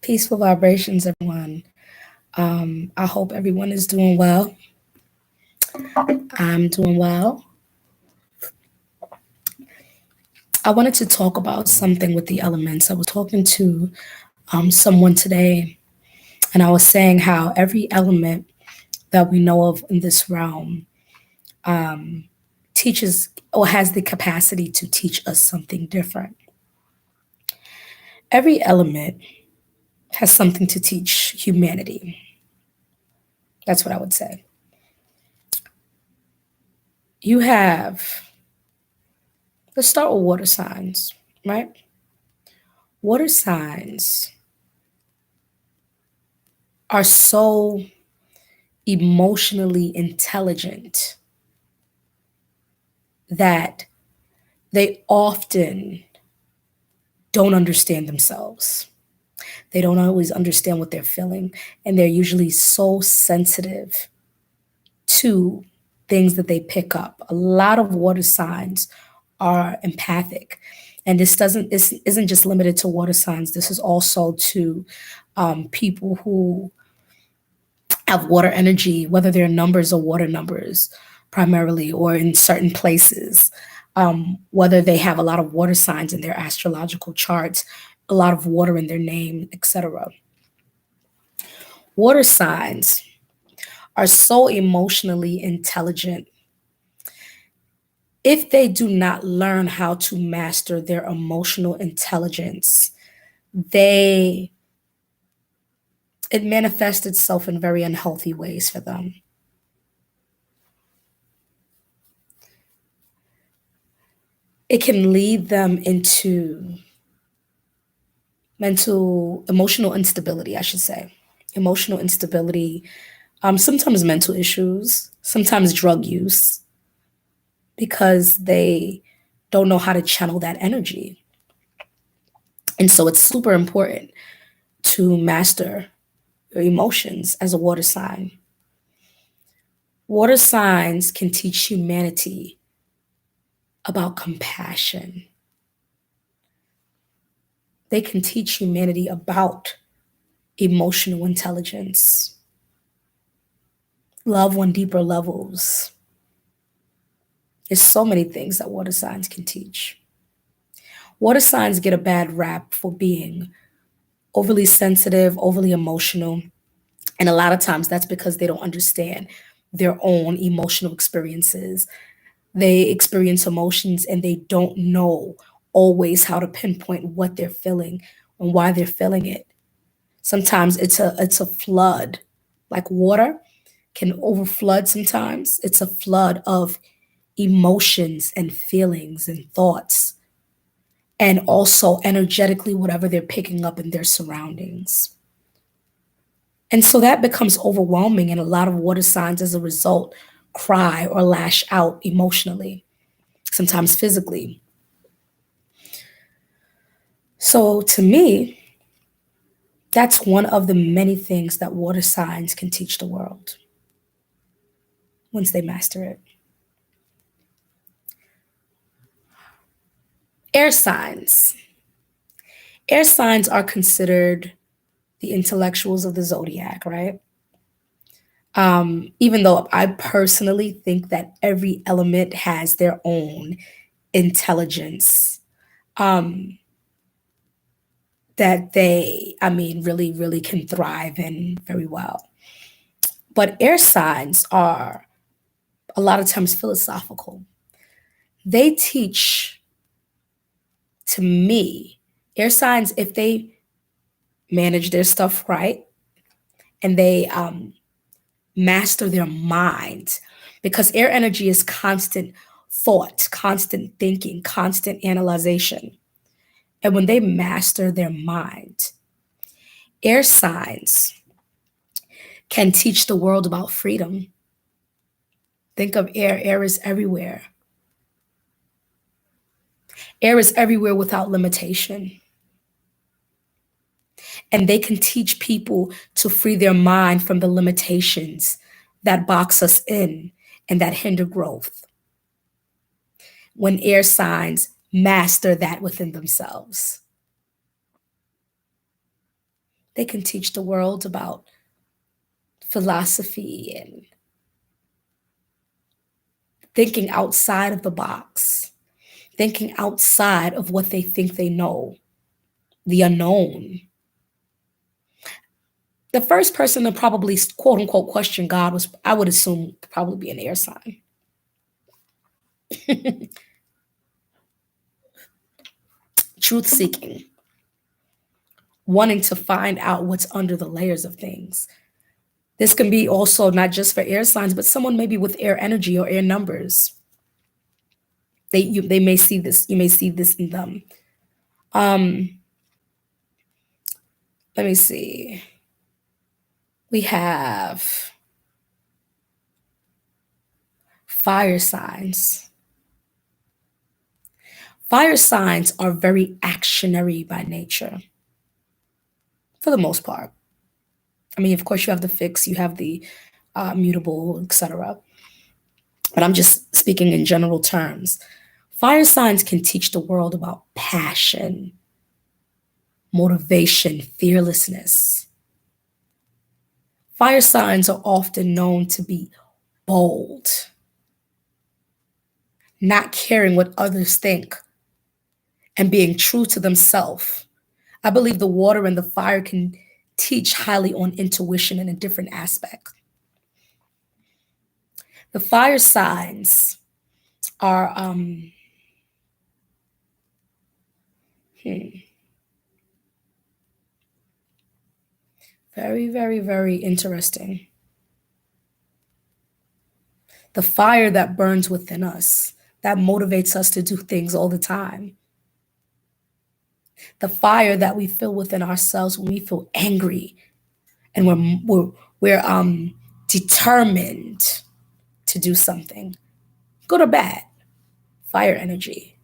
Peaceful vibrations, everyone. I hope everyone is doing well. I'm doing well. I wanted to talk about something with the elements. I was talking to someone today, and I was saying how every element that we know of in this realm teaches or has the capacity to teach us something different. Every element has something to teach humanity. That's what I would say. You have, let's start with water signs, right? Water signs are so emotionally intelligent that they often don't understand themselves. They don't always understand what they're feeling, and they're usually so sensitive to things that they pick up. A lot of water signs are empathic. And this isn't just limited to water signs. This is also to people who have water energy, whether they're numbers or water numbers primarily, or in certain places, whether they have a lot of water signs in their astrological charts, a lot of water in their name, etc. Water signs are so emotionally intelligent. If they do not learn how to master their emotional intelligence, they it manifests itself in very unhealthy ways for them. It can lead them into emotional instability, I should say. Emotional instability, sometimes mental issues, sometimes drug use, because they don't know how to channel that energy. And so it's super important to master your emotions as a water sign. Water signs can teach humanity about compassion. They can teach humanity about emotional intelligence, love on deeper levels. There's so many things that water signs can teach. Water signs get a bad rap for being overly sensitive, overly emotional, and a lot of times that's because they don't understand their own emotional experiences. They experience emotions and they don't know always how to pinpoint what they're feeling and why they're feeling it. Sometimes it's a flood, like water can overflood sometimes. It's a flood of emotions and feelings and thoughts, and also energetically whatever they're picking up in their surroundings. And so that becomes overwhelming, and a lot of water signs as a result cry or lash out emotionally, sometimes physically. So to me, that's one of the many things that water signs can teach the world once they master it. Air signs. Air signs are considered the intellectuals of the zodiac, right? Even though I personally think that every element has their own intelligence, um, that really, really can thrive in very well. But air signs are a lot of times philosophical. They teach, to me, air signs, if they manage their stuff right and they master their mind, because air energy is constant thought, constant thinking, constant analyzation. And when they master their mind, air signs can teach the world about freedom. Think of air. Air is everywhere. Air is everywhere without limitation. And they can teach people to free their mind from the limitations that box us in and that hinder growth. When air signs master that within themselves, They can teach the world about philosophy and thinking outside of the box, thinking outside of what they think they know, the unknown. The first person to probably quote unquote question God was, I would assume, probably be an air sign. Truth seeking, wanting to find out what's under the layers of things. This can be also not just for air signs, but someone maybe with air energy or air numbers. They may see this. You may see this in them. Um, Let me see. We have fire signs. Fire signs are very actionary by nature, for the most part. I mean, of course, you have the fixed, you have the mutable, etc. But I'm just speaking in general terms. Fire signs can teach the world about passion, motivation, fearlessness. Fire signs are often known to be bold, not caring what others think, and being true to themselves. I believe the water and the fire can teach highly on intuition in a different aspect. The fire signs are very, very, very interesting. The fire that burns within us, that motivates us to do things all the time. The fire that we feel within ourselves when we feel angry and we're determined to do something, good or bad. Fire energy.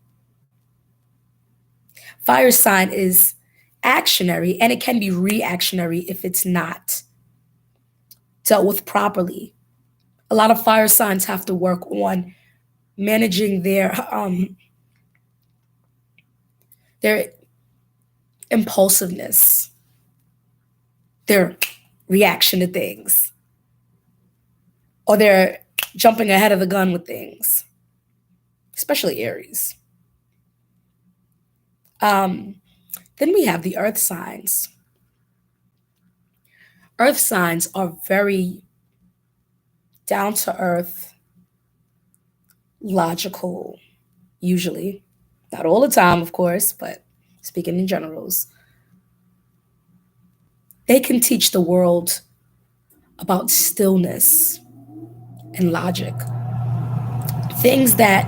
Fire sign is actionary and it can be reactionary if it's not dealt with properly. A lot of fire signs have to work on managing their impulsiveness, their reaction to things, or their jumping ahead of the gun with things, especially Aries. Um, then we have the earth signs. Earth signs are very down to earth, logical, usually. Not all the time, of course, but speaking in generals. They can teach the world about stillness and logic, things that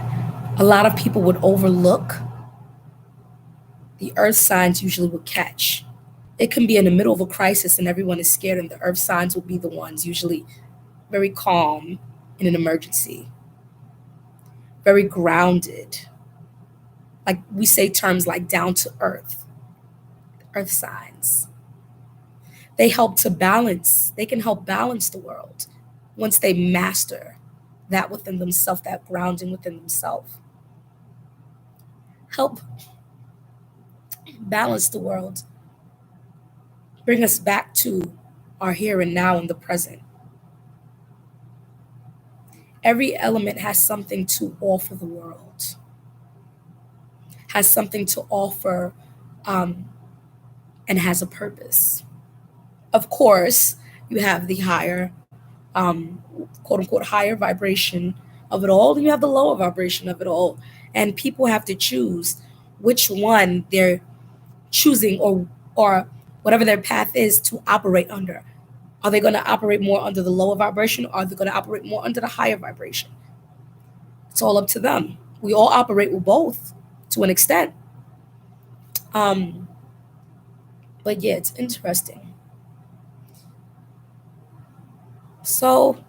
a lot of people would overlook, the earth signs usually would catch. It can be in the middle of a crisis and everyone is scared, and the earth signs will be the ones usually very calm in an emergency, very grounded. Like we say terms like down to earth, earth signs. They can help balance the world once they master that within themselves, that grounding within themselves. Help balance the world, bring us back to our here and now in the present. Every element has something to offer the world, has something to offer, um, and has a purpose. Of course, you have the higher, quote unquote, higher vibration of it all, and you have the lower vibration of it all. And people have to choose which one they're choosing, or whatever their path is to operate under. Are they going to operate more under the lower vibration, or are they going to operate more under the higher vibration? It's all up to them. We all operate with both to an extent. Um, but yeah, it's interesting. So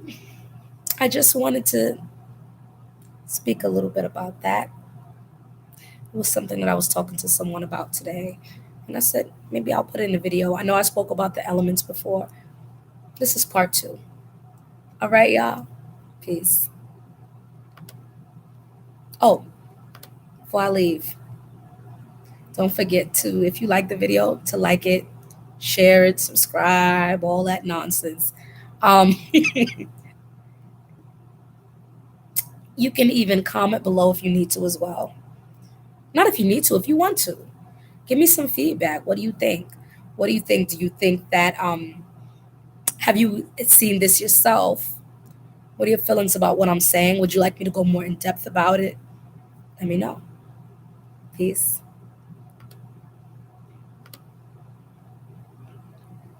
I just wanted to speak a little bit about that. It was something that I was talking to someone about today. And I said, maybe I'll put it in a video. I know I spoke about the elements before. This is part two. All right, y'all. Peace. Oh, before I leave, don't forget to, if you like the video, to like it, Share it, subscribe, all that nonsense. Um, you can even comment below if you need to as well. Not if you need to, if you want to. Give me some feedback. What do you think? What do you think? Do you think that have you seen this yourself? What are your feelings about what I'm saying? Would you like me to go more in depth about it? Let me know. Peace.